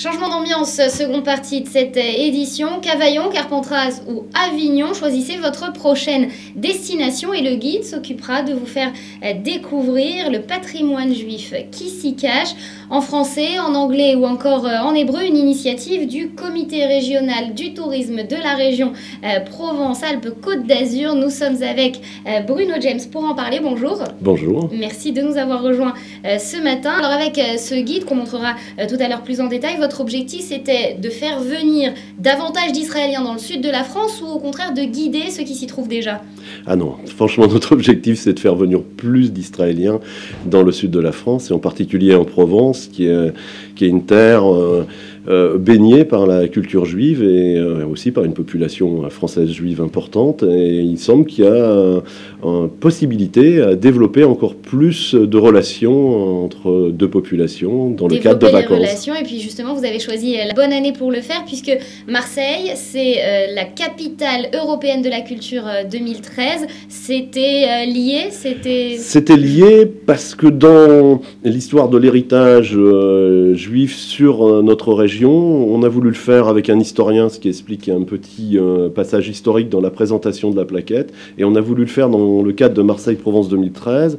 Changement d'ambiance, seconde partie de cette édition. Cavaillon, Carpentras ou Avignon, choisissez votre prochaine destination et le guide s'occupera de vous faire découvrir le patrimoine juif qui s'y cache. En français, en anglais ou encore en hébreu, une initiative du comité régional du tourisme de la région Provence-Alpes-Côte d'Azur. Nous sommes avec Bruno James pour en parler. Bonjour. Bonjour. Merci de nous avoir rejoints ce matin. Alors avec ce guide qu'on montrera tout à l'heure plus en détail, votre objectif c'était de faire venir davantage d'Israéliens dans le sud de la France ou au contraire de guider ceux qui s'y trouvent déjà? Ah non, franchement notre objectif c'est de faire venir plus d'Israéliens dans le sud de la France et en particulier en Provence qui est une terre baignée par la culture juive et aussi par une population française juive importante. Et il semble qu'il y a une possibilité à développer encore plus de relations entre deux populations dans le cadre de vacances. Relations, et puis justement vous avez choisi la bonne année pour le faire puisque Marseille c'est la capitale européenne de la culture 2013. C'était lié? C'était lié parce que dans l'histoire de l'héritage juif sur notre région, on a voulu le faire avec un historien, ce qui explique un petit passage historique dans la présentation de la plaquette, et on a voulu le faire dans le cadre de Marseille-Provence 2013,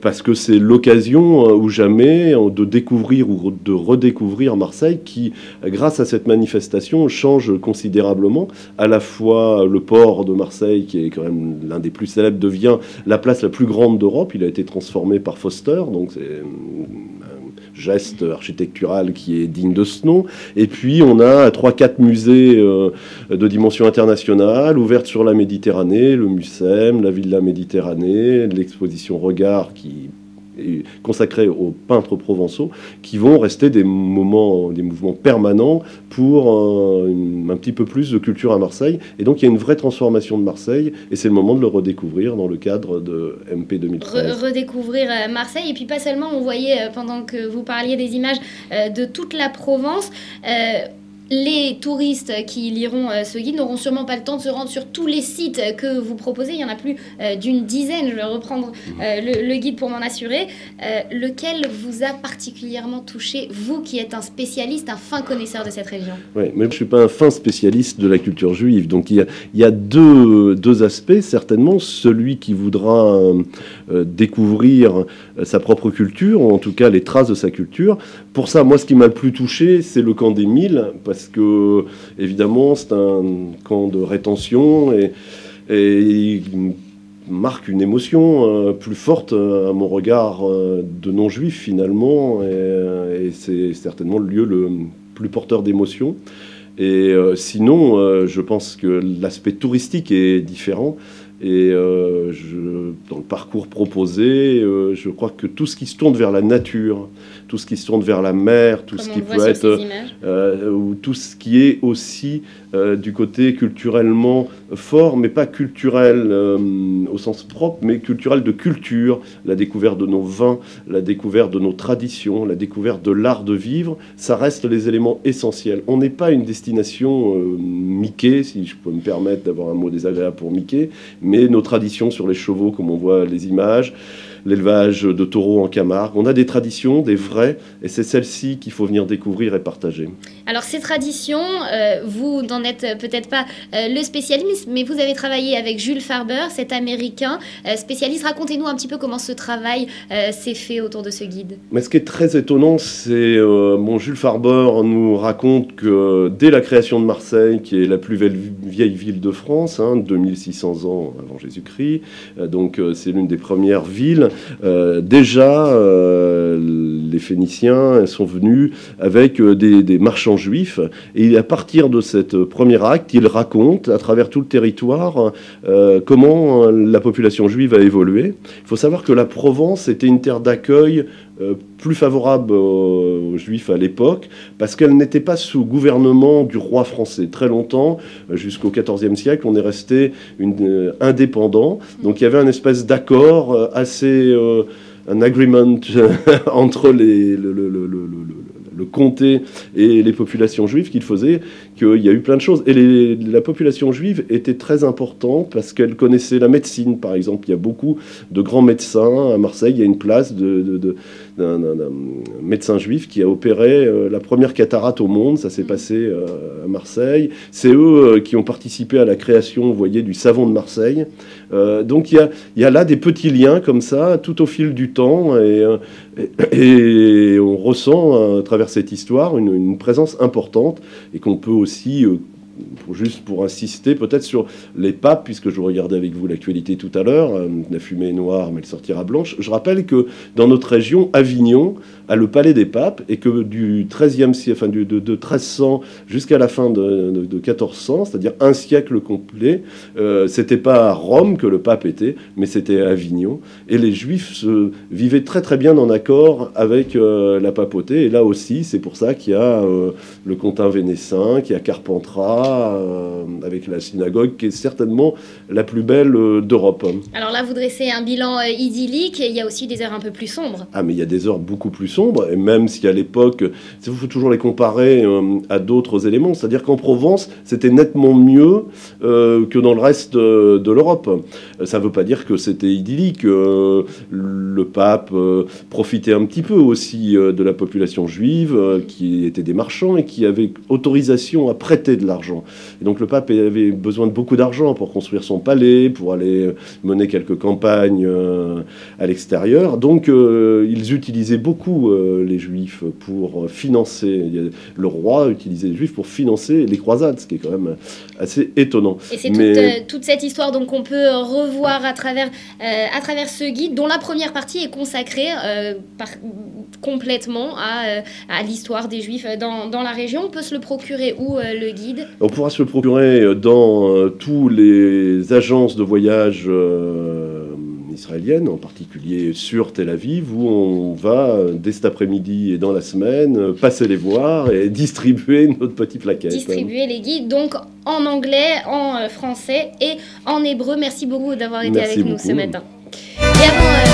parce que c'est l'occasion ou jamais de découvrir ou de redécouvrir Marseille qui, grâce à cette manifestation, change considérablement. À la fois le port de Marseille, qui est quand même l'un des plus célèbres, devient la place la plus grande d'Europe. Il a été transformé par Foster, donc c'est geste architectural qui est digne de ce nom. Et puis on a 3-4 musées de dimension internationale ouverts sur la Méditerranée, le Mucem, la Villa Méditerranée, l'exposition Regard qui est consacrée aux peintres provençaux, qui vont rester des mouvements permanents pour un petit peu plus de culture à Marseille. Et donc il y a une vraie transformation de Marseille, et c'est le moment de le redécouvrir dans le cadre de MP 2013. Redécouvrir Marseille, et puis pas seulement, on voyait pendant que vous parliez des images de toute la Provence. Les touristes qui liront ce guide n'auront sûrement pas le temps de se rendre sur tous les sites que vous proposez. Il y en a plus d'une dizaine. Je vais reprendre le guide pour m'en assurer. Lequel vous a particulièrement touché, vous qui êtes un spécialiste, un fin connaisseur de cette région? Oui, mais je ne suis pas un fin spécialiste de la culture juive. Donc il y a deux aspects, certainement. Celui qui voudra découvrir sa propre culture, ou en tout cas les traces de sa culture. Pour ça, moi, ce qui m'a le plus touché, c'est le camp des Milles, parce que, évidemment, c'est un camp de rétention et il marque une émotion plus forte à mon regard de non-juif, finalement, et c'est certainement le lieu le plus porteur d'émotion. Et sinon, je pense que l'aspect touristique est différent. Et dans le parcours proposé, je crois que tout ce qui se tourne vers la nature, tout ce qui se tourne vers la mer, tout ce qui peut être, ou tout ce qui est aussi du côté culturellement fort, mais pas culturel au sens propre, mais culturel de culture, la découverte de nos vins, la découverte de nos traditions, la découverte de l'art de vivre, ça reste les éléments essentiels. On n'est pas une destination Mickey, si je peux me permettre d'avoir un mot désagréable pour Mickey, mais nos traditions sur les chevaux, comme on voit les images, l'élevage de taureaux en Camargue. On a des traditions, des vraies, et c'est celles-ci qu'il faut venir découvrir et partager. Alors ces traditions, vous n'en êtes peut-être pas le spécialiste, mais vous avez travaillé avec Jules Farber, cet Américain spécialiste. Racontez-nous un petit peu comment ce travail s'est fait autour de ce guide. Mais ce qui est très étonnant, c'est Jules Farber nous raconte que dès la création de Marseille, qui est la plus vieille ville de France, 2600 ans avant Jésus-Christ, donc c'est l'une des premières villes, déjà les Phéniciens sont venus avec des marchands juifs, et à partir de cette premier acte, il raconte à travers tout le territoire comment la population juive a évolué. Il faut savoir que la Provence était une terre d'accueil plus favorable aux Juifs à l'époque, parce qu'elle n'était pas sous gouvernement du roi français. Très longtemps, jusqu'au XIVe siècle, on est resté indépendant. Donc il y avait une espèce d'accord assez... un agreement entre le comté et les populations juives qu'il faisait qu'il y a eu plein de choses. Et la population juive était très importante parce qu'elle connaissait la médecine, par exemple. Il y a beaucoup de grands médecins. À Marseille, il y a une place d'un médecin juif qui a opéré la première cataracte au monde. Ça s'est passé à Marseille. C'est eux qui ont participé à la création, vous voyez, du savon de Marseille. Donc il y a là des petits liens comme ça, tout au fil du temps. Et on ressent à travers cette histoire une présence importante et qu'on peut aussi, juste pour insister peut-être sur les papes, puisque je regardais avec vous l'actualité tout à l'heure, la fumée est noire mais elle sortira blanche. Je rappelle que dans notre région, Avignon a le palais des papes et que du XIIIe siècle, enfin de 1300 jusqu'à la fin de 1400, c'est-à-dire un siècle complet, c'était pas à Rome que le pape était, mais c'était à Avignon. Et les Juifs vivaient très très bien en accord avec la papauté. Et là aussi, c'est pour ça qu'il y a le Contint vénessin, qu'il y a Carpentras, avec la synagogue qui est certainement la plus belle d'Europe. Alors là, vous dressez un bilan idyllique, et il y a aussi des heures un peu plus sombres. Ah, mais il y a des heures beaucoup plus sombres, et même si à l'époque, il faut toujours les comparer à d'autres éléments, c'est-à-dire qu'en Provence, c'était nettement mieux que dans le reste de l'Europe. Ça ne veut pas dire que c'était idyllique. Le pape profitait un petit peu aussi de la population juive, qui étaient des marchands et qui avaient autorisation à prêter de l'argent. Et donc le pape avait besoin de beaucoup d'argent pour construire son palais, pour aller mener quelques campagnes à l'extérieur. Donc ils utilisaient beaucoup les Juifs pour financer. Le roi utilisait les Juifs pour financer les croisades, ce qui est quand même assez étonnant. Et c'est toute cette histoire donc qu'on peut revoir à travers ce guide, dont la première partie est consacrée complètement à l'histoire des Juifs dans la région. On peut se le procurer où, le guide ? On pourra se le procurer dans tous les agences de voyage israéliennes, en particulier sur Tel Aviv, où on va, dès cet après-midi et dans la semaine, passer les voir et distribuer notre petit plaquette. Distribuer les guides, donc en anglais, en français et en hébreu. Merci beaucoup d'avoir été avec nous ce matin. Et avant...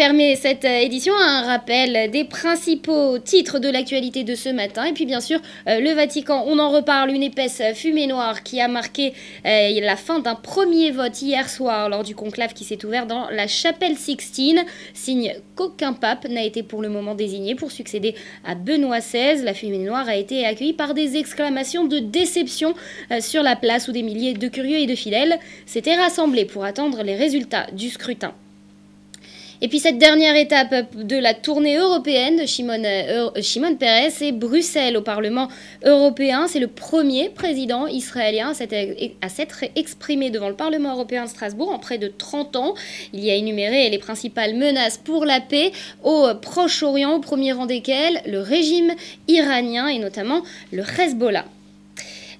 Fermer cette édition, un rappel des principaux titres de l'actualité de ce matin. Et puis bien sûr, le Vatican, on en reparle, une épaisse fumée noire qui a marqué la fin d'un premier vote hier soir lors du conclave qui s'est ouvert dans la chapelle Sixtine. Signe qu'aucun pape n'a été pour le moment désigné pour succéder à Benoît XVI. La fumée noire a été accueillie par des exclamations de déception sur la place où des milliers de curieux et de fidèles s'étaient rassemblés pour attendre les résultats du scrutin. Et puis cette dernière étape de la tournée européenne de Shimon Peres, c'est Bruxelles au Parlement européen. C'est le premier président israélien à s'être exprimé devant le Parlement européen de Strasbourg en près de 30 ans. Il y a énuméré les principales menaces pour la paix au Proche-Orient, au premier rang desquelles le régime iranien et notamment le Hezbollah.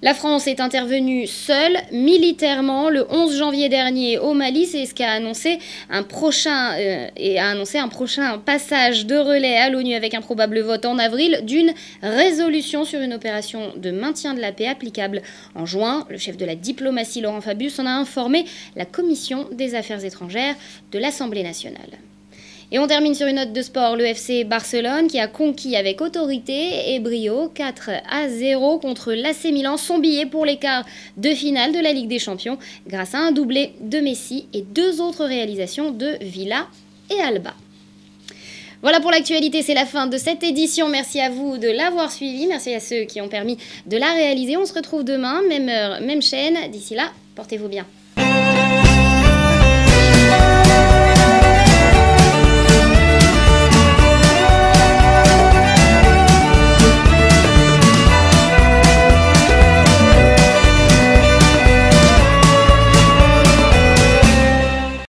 La France est intervenue seule, militairement, le 11 janvier dernier au Mali. C'est ce qu'a annoncé un prochain passage de relais à l'ONU avec un probable vote en avril d'une résolution sur une opération de maintien de la paix applicable en juin. Le chef de la diplomatie, Laurent Fabius, en a informé la Commission des Affaires étrangères de l'Assemblée nationale. Et on termine sur une note de sport, le FC Barcelone qui a conquis avec autorité et brio 4-0 contre l'AC Milan, son billet pour les quarts de finale de la Ligue des Champions grâce à un doublé de Messi et deux autres réalisations de Villa et Alba. Voilà pour l'actualité, c'est la fin de cette édition. Merci à vous de l'avoir suivi, merci à ceux qui ont permis de la réaliser. On se retrouve demain, même heure, même chaîne. D'ici là, portez-vous bien.